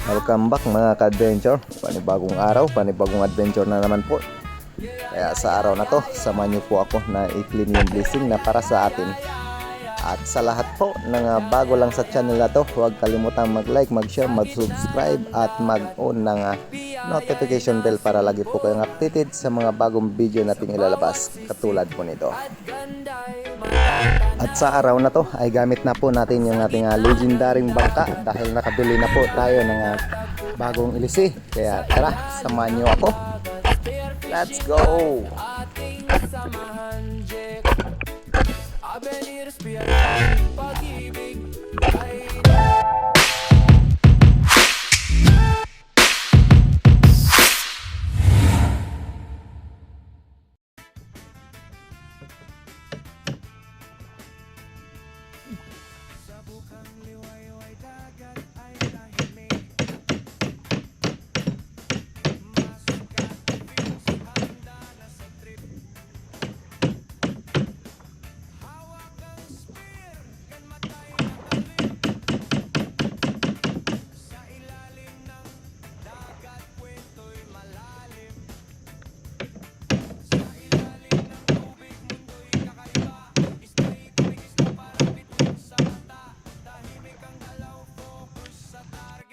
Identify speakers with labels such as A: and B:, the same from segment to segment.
A: Welcome back mga ka-adventure. Panibagong araw, panibagong adventure na naman po. Kaya sa araw na to, samahan niyo po ako na i-claim yung blessing na para sa atin. At sa lahat po ng bago lang sa channel na to, huwag kalimutang mag-like, mag-share, mag-subscribe at mag-on ng notification bell para lagi po kayong updated sa mga bagong video nating ilalabas katulad po nito. At sa araw na to ay gamit na po natin yung ating legendaring bangka dahil nakabili na po tayo ng bagong ilisi. Kaya tara, samahan nyo ako. Let's go!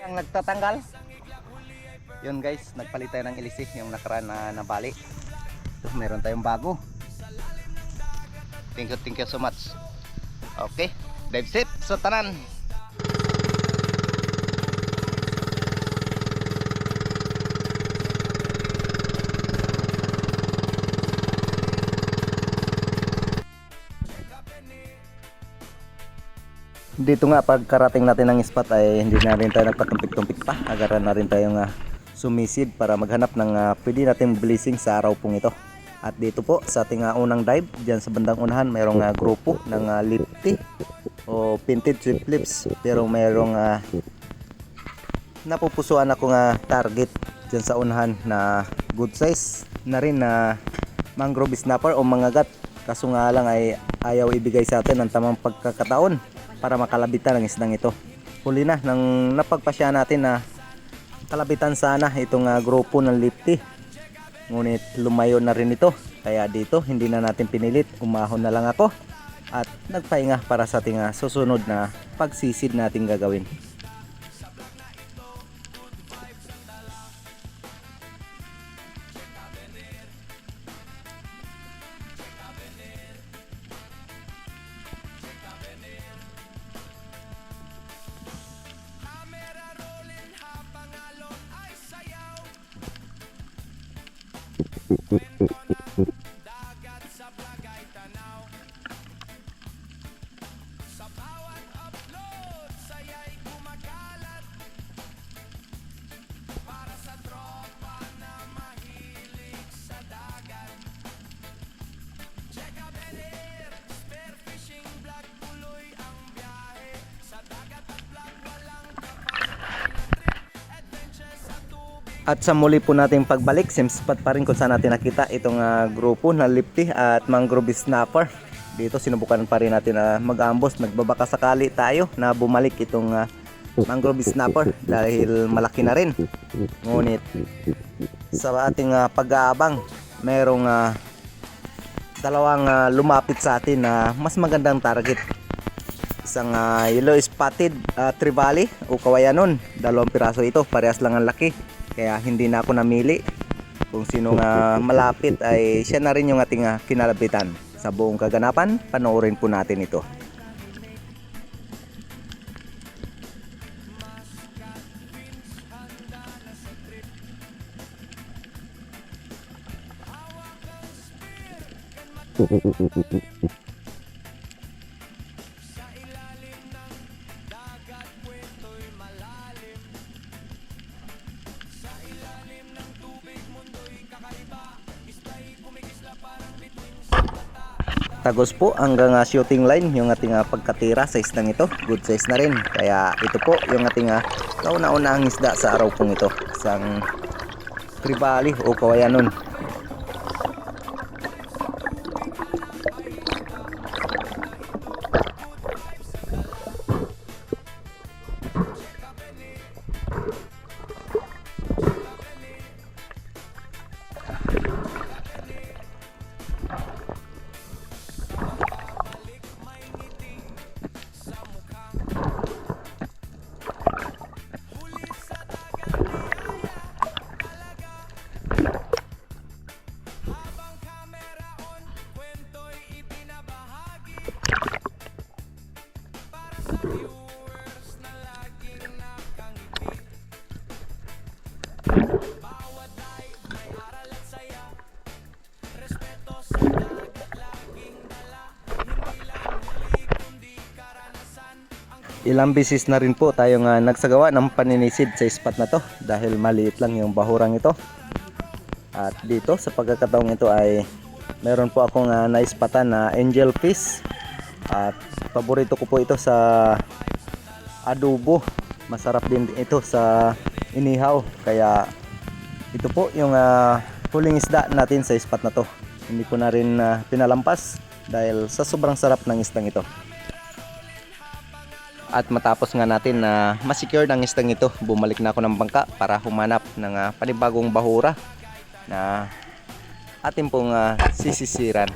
A: Ang nagtatanggal yun guys, nagpalit tayo ng ilisi yung nakaraan na nabali. Meron tayong bago. Thank you so much. Okay, dive safe sa tanan. Dito nga pagkarating natin ng spot ay hindi na rin tayo nagpatumpik-tumpik pa. Agaran na rin tayong sumisid para maghanap ng pwede natin blessing sa araw pong ito. At dito po sa ating unang dive, dyan sa bandang unahan mayroong grupo ng lifty o painted sweep lips. Pero mayroong napupusuan akong target dyan sa unahan na good size na rin na mangrove snapper o mangagat. Kaso nga lang ay ayaw ibigay sa atin ng tamang pagkakataon para makalabitan ang isdang ito. Huli na nang napagpasya natin na kalabitan sana itong grupo ng lifty. Ngunit lumayo na rin ito. Kaya dito hindi na natin pinilit. Umahon na lang ako at nagpahinga para sa ating susunod na pagsisid natin gagawin.
B: Dagat sa Blagay Tanaw, sa bawat upload saya'y kumakalat para sa tropa na mahilig sa dagat. Check Belir, spear fishing vlog, tuloy ang biyahe sa dagat at vlog, walang kapantay na trip, adventure sa tubig.
A: At sa muli po nating pagbalik, same spot pa rin kung saan natin nakita itong grupo na lifty at mangrove snapper. Dito sinubukan pa rin natin na mag-ambos. Nagbabaka sakali tayo na bumalik itong mangrove snapper dahil malaki na rin. Ngunit sa ating pag-aabang, mayroong dalawang lumapit sa atin na mas magandang target. Isang yellow spotted trevally o kawayanon. 2 piraso ito, parehas lang ang laki. Kaya hindi na ako namili. Kung sino nga malapit ay siya na rin yung ating kinalabitan. Sa buong kaganapan, panoorin po natin ito.
B: Sa ilalim ng dagat, kwento'y malalim. Sa ilalim ng tubig, mundo'y kakaiba. Ista'y kumigisla parang bituin sa mata.
A: Tagos po hanggang shooting line yung ating pagkatira sa isdang ito. Good size na rin. Kaya ito po yung ating kauna-unahang isda sa araw pong ito. Isang trevally o kawayanon.
B: Habang camera on, kwento'y ibinabahagi para sa viewers na laging nakangiti. Bawat dive may aral at saya, respeto sa dagat laging dala. Hindi lang huli kundi karanasan ang
A: Ilang bisis na rin po tayong nagsagawa ng paninisid sa spot na to dahil maliit lang yung bahurang ito. At dito sa pagkakataong ito ay meron po akong naispatan na angel fish. At paborito ko po ito sa adobo. Masarap din ito sa inihaw. Kaya ito po yung huling isda natin sa spot na to. Hindi ko na rin pinalampas dahil sa sobrang sarap ng isdang ito. At matapos nga natin na ma-secure ng isdang ito, bumalik na ako ng bangka para humanap ng panibagong bahura na atin pong sisisiran.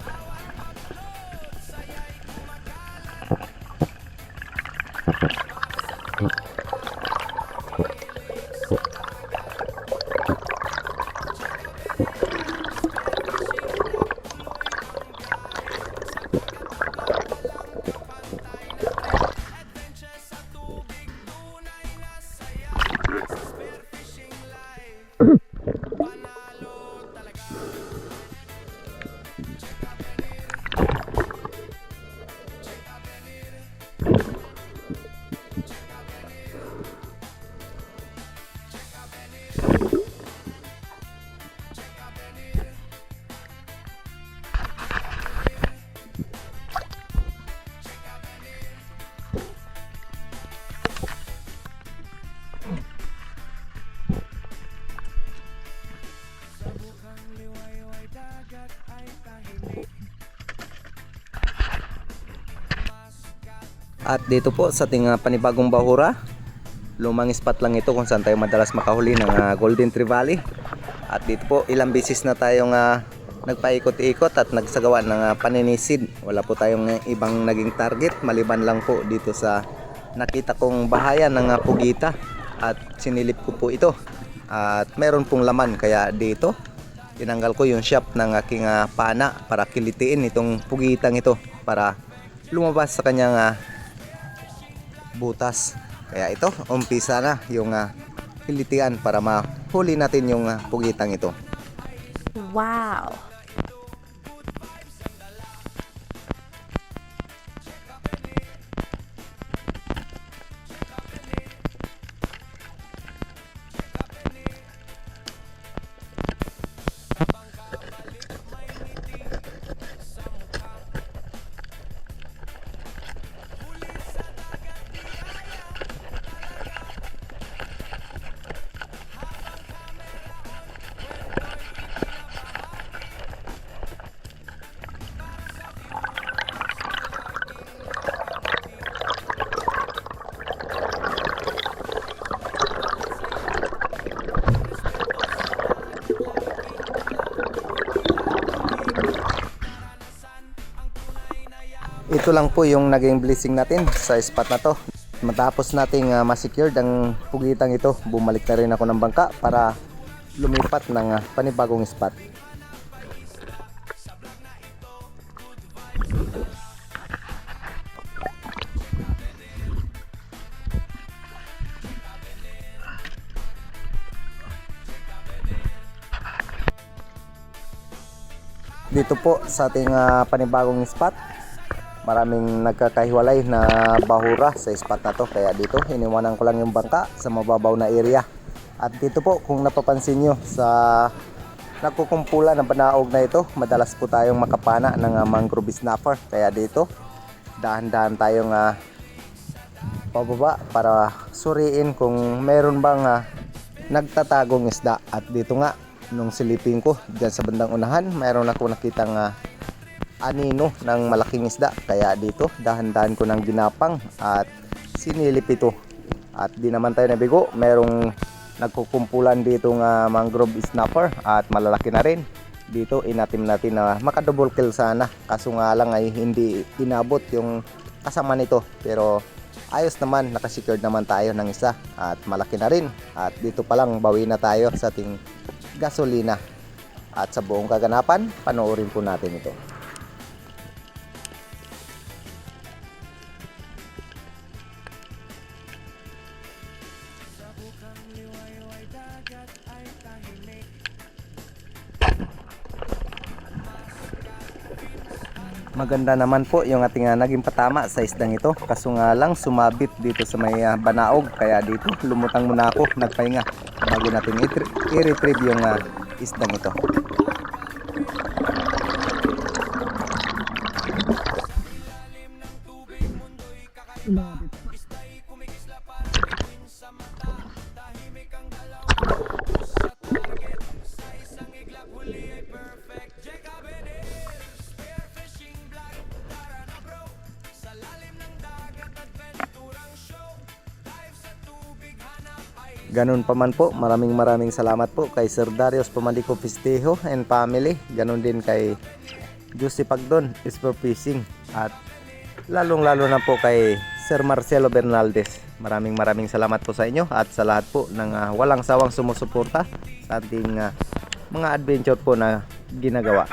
A: At dito po sa ating panibagong bahura, lumang spot lang ito kung saan tayo madalas makahuli ng Golden Trevally. At dito po ilang beses na tayong nagpaikot-ikot at nagsagawa ng paninisid. Wala po tayong ibang naging target maliban lang po dito sa nakita kong bahayan ng pugita at sinilip ko po ito. At meron pong laman kaya dito tinanggal ko yung shop ng aking pana para kilitiin itong pugitang ito para lumabas sa kanyang butas. Kaya ito, umpisa na yung kilitian para mahuli natin yung pugitang ito.
C: Wow!
A: Ito lang po yung naging blessing natin sa spot na to. Matapos nating ma-secured ang pugitang ito, bumalik na rin ako ng bangka para lumipat ng panibagong spot. Dito po sa ating panibagong spot, maraming nagkakahiwalay na bahura sa spot na to, kaya dito iniwanan ko lang yung bangka sa mababaw na area. At dito po kung napapansin nyo sa nagkukumpulan na banaog na ito, madalas po tayong makapana ng mangrove snapper, kaya dito dahan-dahan tayong pababa para suriin kung meron bang nagtatagong isda. At dito nga nung silipin ko dyan sa bandang unahan, mayroon ako nakitang anino ng malaking isda, kaya dito dahan-dahan ko ng ginapang at sinilip ito. At di naman tayo nabigo, merong nagkukumpulan dito ng mangrove snapper at malalaki na rin. Dito inatim natin na maka-double kill sana, kaso nga lang ay hindi inabot yung kasama nito, pero ayos naman, nakasecured naman tayo ng isa at malaki na rin. At dito pa lang bawi na tayo sa ating gasolina. At sa buong kaganapan, panoorin po natin ito. Maganda naman po yung ating naging patama sa isdang ito. Kaso nga lang sumabit dito sa may banaog. Kaya dito lumutang muna ako, nagpahinga bago natin i-retrieve yung isdang ito. Ganun pa man po, maraming salamat po kay Sir Darius Pamalico Festejo and family. Ganun din kay Josie Pagdon, is for fishing. At lalong-lalo na po kay Sir Marcelo Bernaldez. Maraming salamat po sa inyo at sa lahat po ng walang sawang sumusuporta sa ating mga adventure po na ginagawa.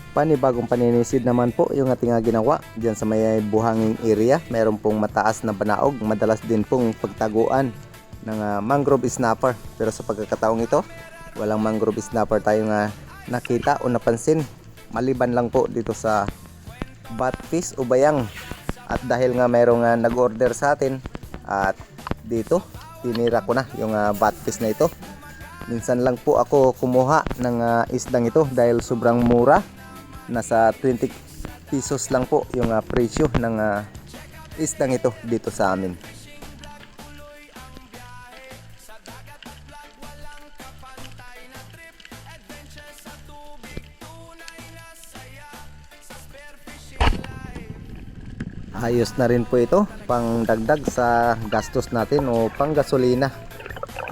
A: Panibagong paninisid naman po yung ating ginawa dyan sa may buhanging area. Meron pong mataas na banaog, madalas din pong pagtaguan ng mangrove snapper. Pero sa pagkakataong ito, walang mangrove snapper tayong nakita o napansin, maliban lang po dito sa batfish o bayang. At dahil nga merong nag-order sa atin, at dito tinira ko na yung batfish na ito. Minsan lang po ako kumuha ng isdang ito dahil sobrang mura. Nasa 20 pesos lang po yung presyo ng isdang ito dito sa amin. Ayos na rin po ito, pang dagdag sa gastos natin o pang gasolina.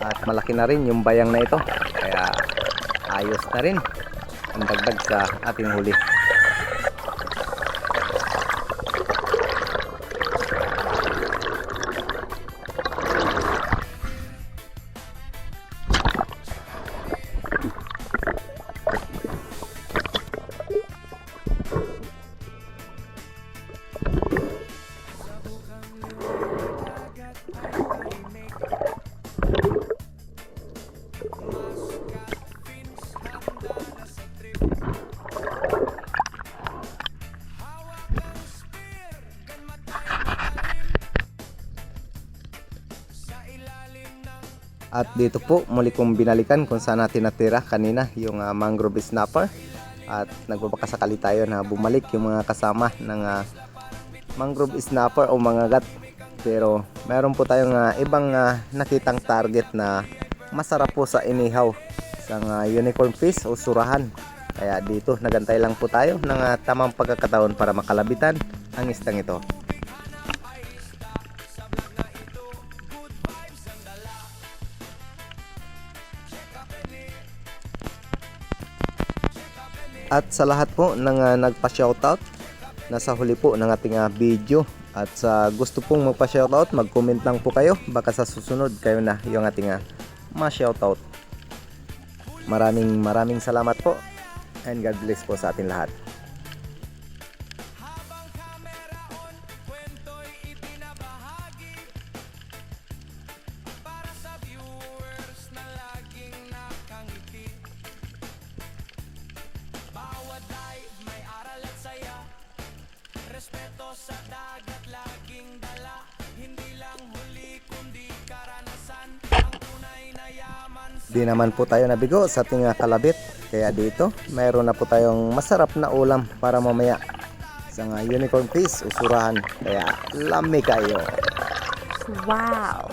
A: At malaki na rin yung bayang na ito, kaya ayos na rin ang dagdag sa ating huli. At dito po muli kong binalikan kung saan natin natira kanina yung mangrove snapper. At nagbabakasakali tayo na bumalik yung mga kasama ng mangrove snapper o mga gat. Pero meron po tayong ibang nakitang target na masarap po sa inihaw, isang unicorn fish o surahan. Kaya dito nagantay lang po tayo ng tamang pagkakataon para makalabitan ang isdang ito. At sa lahat po ng nagpa-shoutout, nasa huli po ng ating video. At sa gusto pong magpa-shoutout, mag-comment lang po kayo. Baka sa susunod kayo na yung ating ma-shoutout. Maraming salamat po. And God bless po sa ating lahat.
B: Respeto sa dagat laging dala, hindi
A: Di naman po tayo nabigo sa ating kalabit. Kaya dito, mayroon na po tayong masarap na ulam para mamaya. Isang unicorn fish, usurahan. Kaya lami kayo.
C: Wow.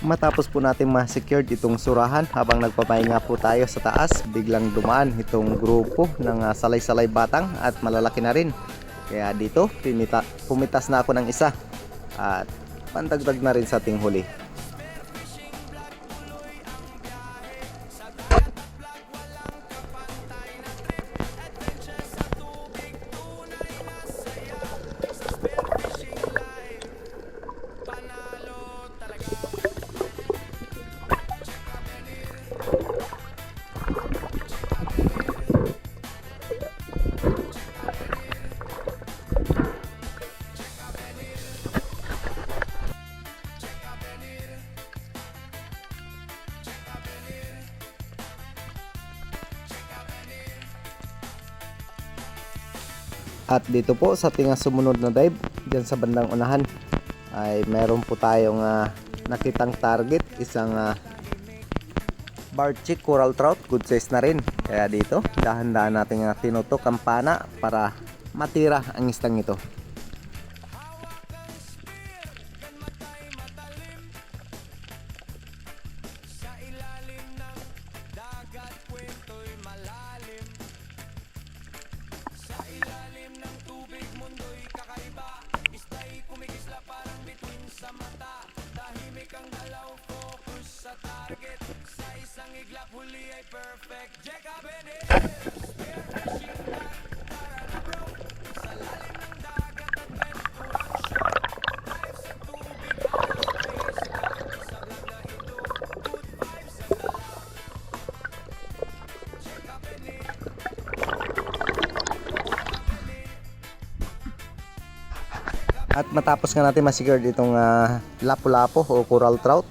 A: Matapos po natin ma-secured itong surahan habang nagpapahinga po tayo sa taas, biglang dumaan itong grupo ng salay-salay batang at malalaki na rin. Kaya dito, pumitas na ako ng isa at pandagdag na rin sa ating huli. At dito po sa ating sumunod na dive, dyan sa bandang unahan, ay meron po tayong nakitang target, isang barchick coral trout, good size na rin. Kaya dito, dahan-dahan natin tinutok ang pana para matira ang istang ito. At matapos nga natin ma-secure itong lapu-lapu o coral trout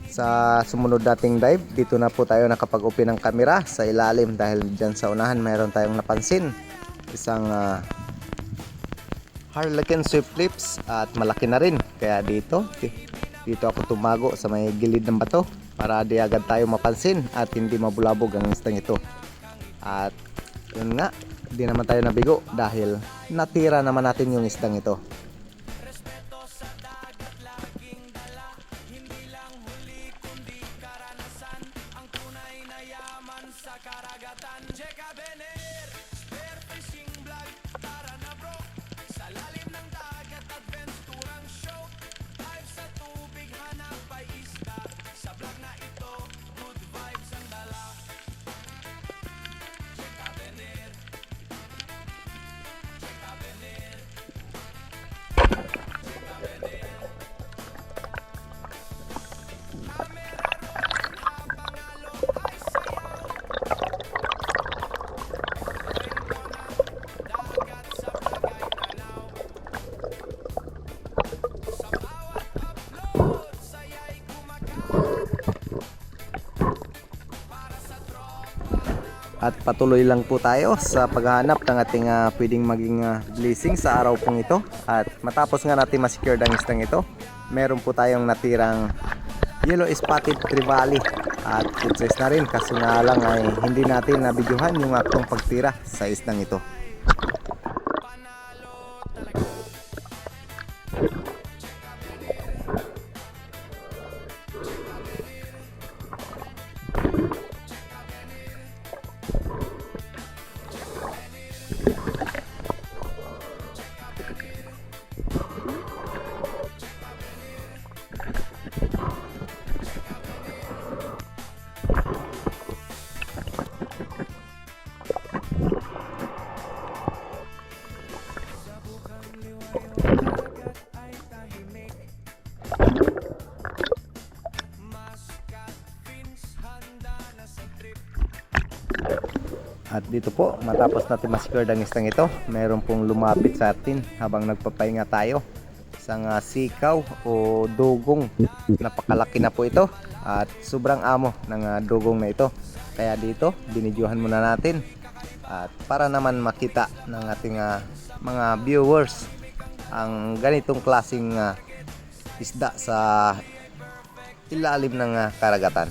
A: sa sumunod nating dive, dito na po tayo nakapag-open ng camera sa ilalim dahil dyan sa unahan mayroon tayong napansin isang harlequin swift lips at malaki na rin. Kaya dito ako tumago sa may gilid ng bato para di agad tayo mapansin at hindi mabulabog ang istang ito. At yun nga, di naman tayo nabigo dahil natira naman natin yung istang ito. At patuloy lang po tayo sa paghahanap ng ating pwedeng maging blessing sa araw pong ito. At matapos nga natin ma-secure ang istang ito, meron po tayong natirang yellow spotted trevally. At good size na rin, kaso nga lang ay hindi natin nabidyohan yung aktong pagtira sa istang ito. At dito po, matapos natin ma-secure ang isdang ito, meron pong lumapit sa atin habang nagpapahinga tayo. Isang sikaw o dugong. Napakalaki na po ito at sobrang amo ng dugong na ito. Kaya dito, binidyohan muna natin at para naman makita ng ating mga viewers ang ganitong klaseng isda sa ilalim ng karagatan.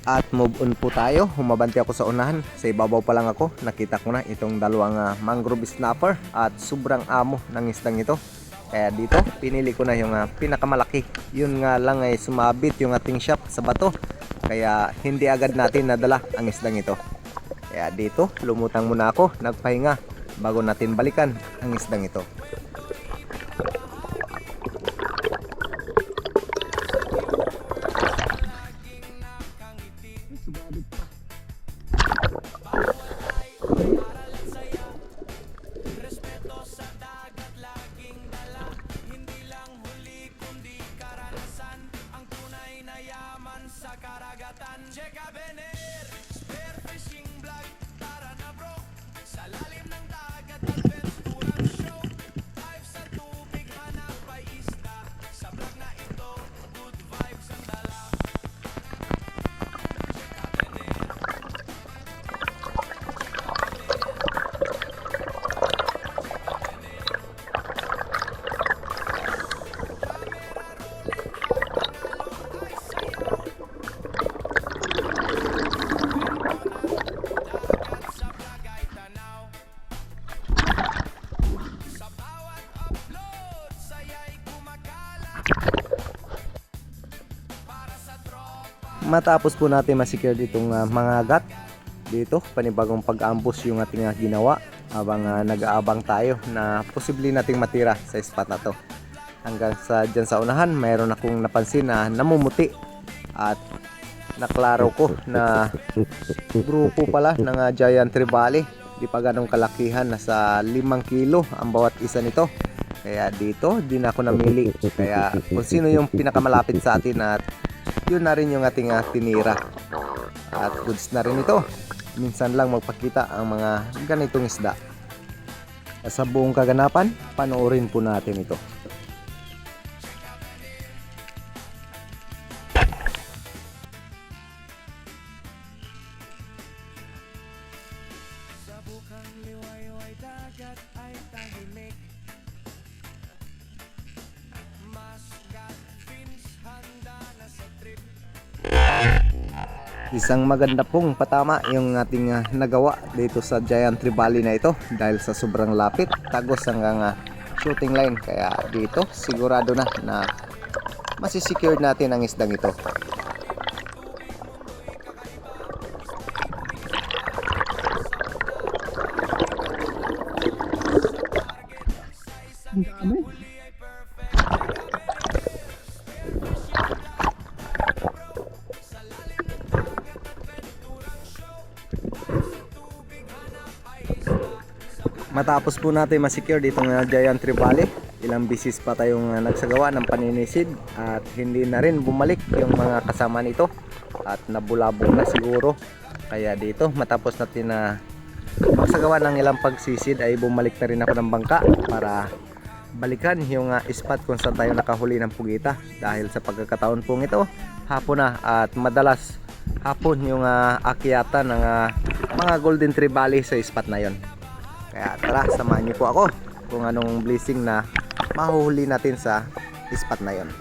A: At move on po tayo. Humabanti ako sa unahan. Sa ibabaw pa lang ako, nakita ko na itong dalawang mangrove snapper at sobrang amo ng isdang ito. Kaya dito, pinili ko na yung pinakamalaki. Yun nga lang ay sumabit yung ating shop sa bato. Kaya hindi agad natin nadala ang isdang ito. Kaya dito, lumutang muna ako, nagpahinga bago natin balikan ang isdang ito. Matapos po natin ma-secure itong mga agat dito, panibagong pag-ambush yung ating ginawa habang nag-aabang tayo na posible nating matira sa spot na to. Hanggang sa dyan sa unahan, mayroon akong napansin na namumuti at naklaro ko na grupo pala ng giant trevally. Di pa ganong kalakihan, nasa 5 kilo ang bawat isa nito. Kaya dito, di na ako namili. Kaya kung sino yung pinakamalapit sa atin at yun na rin yung ating tinira. At goods na rin ito. Minsan lang magpakita ang mga ganitong isda. Sa buong kaganapan, panoorin po natin ito.
B: Sa bukang liwayway dagat ay tahimik. Maskat fins handa na sa trip.
A: Isang maganda pong patama yung ating nagawa dito sa giant trevally na ito dahil sa sobrang lapit, tagos hanggang shooting line. Kaya dito sigurado na masisecure natin ang isdang ito. Matapos po natin ma-secure ditong giant trevally, ilang bisis pa tayong nagsagawa ng paninisid at hindi na rin bumalik yung mga kasama nito at nabulabog na siguro. Kaya dito matapos natin na magsagawa ng ilang pagsisid ay bumalik na rin ako ng bangka para balikan yung spot kung saan tayo nakahuli ng pugita. Dahil sa pagkakataon pong ito, hapon na at madalas hapon yung akyatan ng mga golden trevally sa spot na yon. Kaya tara, samahan niyo po ako kung anong blessing na mahuhuli natin sa spot na yon.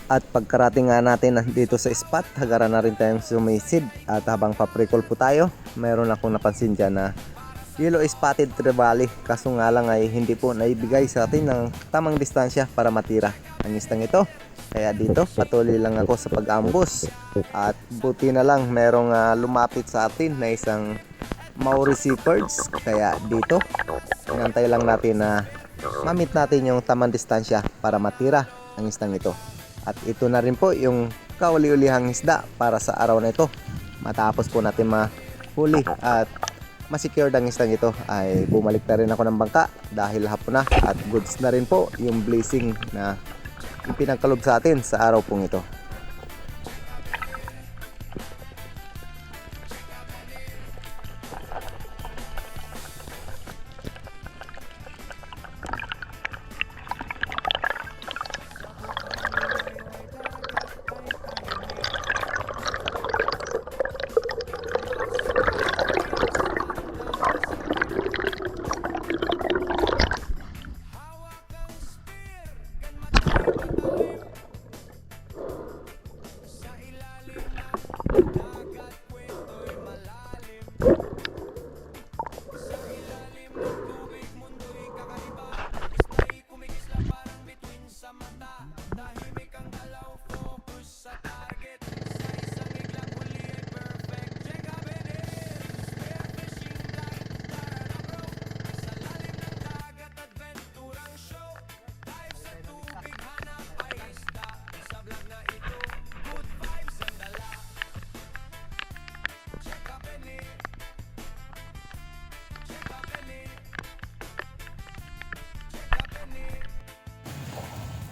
A: At pagkarating nga natin dito sa spot, hagaran na rin tayong sumisid. At habang paprikol po tayo, mayroon akong napansin dyan na yellow spotted trevally. Kaso nga lang ay hindi po naibigay sa atin ng tamang distansya para matira ang istang ito. Kaya dito patuloy lang ako sa pag-ambos. At buti na lang merong lumapit sa atin na isang Maurice Birds. Kaya dito, inantay lang natin na mamit natin yung tamang distansya para matira ang istang ito. At ito na rin po yung kauli-ulihang isda para sa araw na ito. Matapos po natin mahuli at masecure ang isdang ito, ay bumalik na rin ako ng bangka dahil hapon na at goods na rin po yung blessing na ipinagkalob sa atin sa araw pong ito.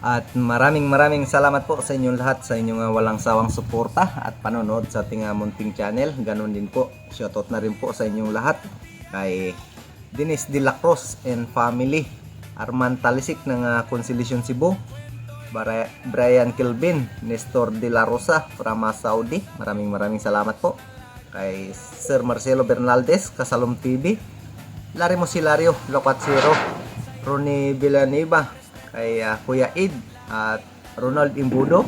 A: At maraming salamat po sa inyong lahat sa inyong walang sawang suporta at panonood sa ating munting channel. Ganon din po, shoutout na rin po sa inyong lahat kay Dennis De La Cruz and family, Arman Talisik ng Conciliation Cebu, Brian Kilvin, Nestor De La Rosa from Saudi. Maraming salamat po kay Sir Marcelo Bernaldez, Kasalom TV, Larry Mosilario, Lokat Zero, Ronnie Villanueva, kay Kuya Ed at Ronald Imbudo,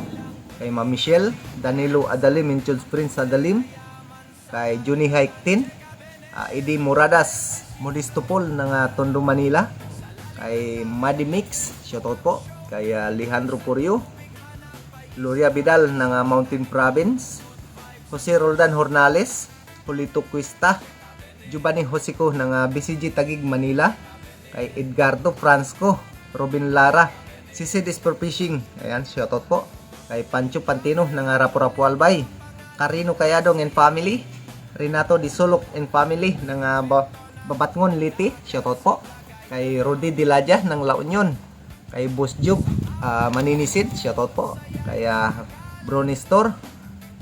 A: kay Ma'am Michelle, Danilo Adalim, Inchels Prince Adalim, kay Juni Haiktin, Eddie Moradas, Modisto Paul ng Tondo, Manila, kay Madi Mix, shoutout po, kay Alejandro Purio, Gloria Vidal ng Mountain Province, Jose Roldan Hornales, Polito Cuesta, Giovanni Josico ng BCG Taguig, Manila, kay Edgardo Fransco, Robin Lara, Sisi Disper Fishing, ayan, shoutout po, kay Pancho Pantino ng Rapu-Rapu Albay, Carino Kayadong and family, Renato Di Sulok and family ng Babatngon Liti, shoutout po, kay Rudy Dilaja ng La Union, kay Boss Jug Maninisid, shoutout po, kay Brony Store,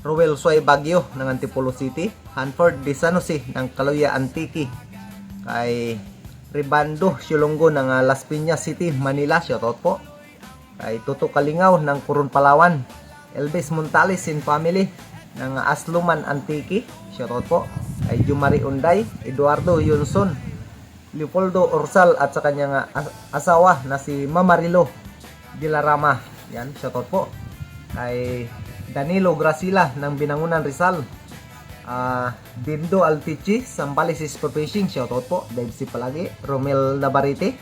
A: Ruel Suay Bagyo ng Antipolo City, Hanford Di Sanusi ng Kaluya Antique, kay Ribando Silonggo ng Las Piñas City, Manila, shoutout po, kay Toto Kalingaw ng Coron, Palawan, Elvis Montales and family ng Asluman Antique, shoutout po, kay Jumari Unday, Eduardo Yunson, Leopoldo Orsal at sa kanyang asawa na si Mamarilo Dilarama, yan, shoutout po, kay Danilo Gracila ng Binangunan, Rizal, Dindo Altichi, Sambales for Fishing, shoutout po, Dave si palagi, Romel Navarrete,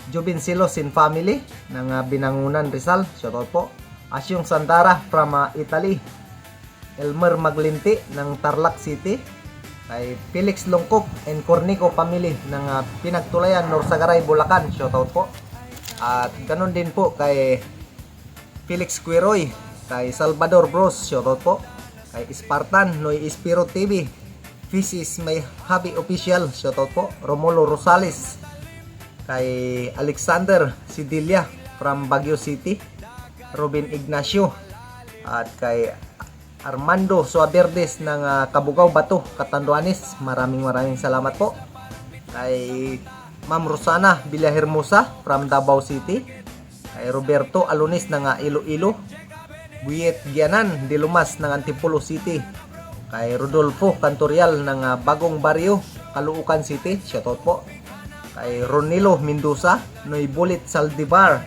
A: Jubin Silos in family ng Binangunan, Rizal, shoutout po, Asyong Santara from Italy, Elmer Maglinti ng Tarlac City, kay Felix Longkok and Cornico family ng Pinagtulayan, Norsagaray, Bulacan, shoutout po, at ganun din po kay Felix Quiroy, kay Salvador Bros, shoutout po, kay Spartan Noy Espiro TV, Fisis May Habi Official, shoutout po, Romulo Rosales, kay Alexander Sidilia from Baguio City, Robin Ignacio, at kay Armando Suaverdes ng Kabugao Bato, Catanduanes, maraming salamat po, kay Ma'am Rosana Villahermosa from Davao City, kay Roberto Alunis ng Iloilo, Buyet Gianan de Lumas ng Antipolo City, kay Rodolfo Cantorial ng Bagong Barrio, Caloocan City, shoutout po, kay Ronilo Mendoza, Noy Bulit Saldivar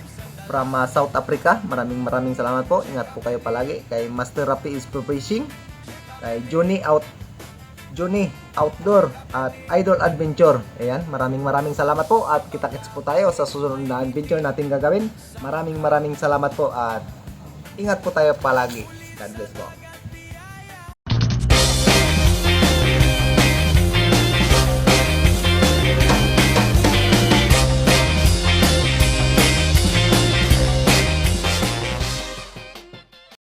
A: from South Africa. Maraming salamat po. Ingat po kayo palagi. Kay Master Rapi is for fishing. Kay Johnny Outdoor at Idol Adventure. Ayan, maraming salamat po at kita-kits po tayo sa susunod na adventure natin gagawin. Maraming salamat po at ingat po tayo palagi. God bless po.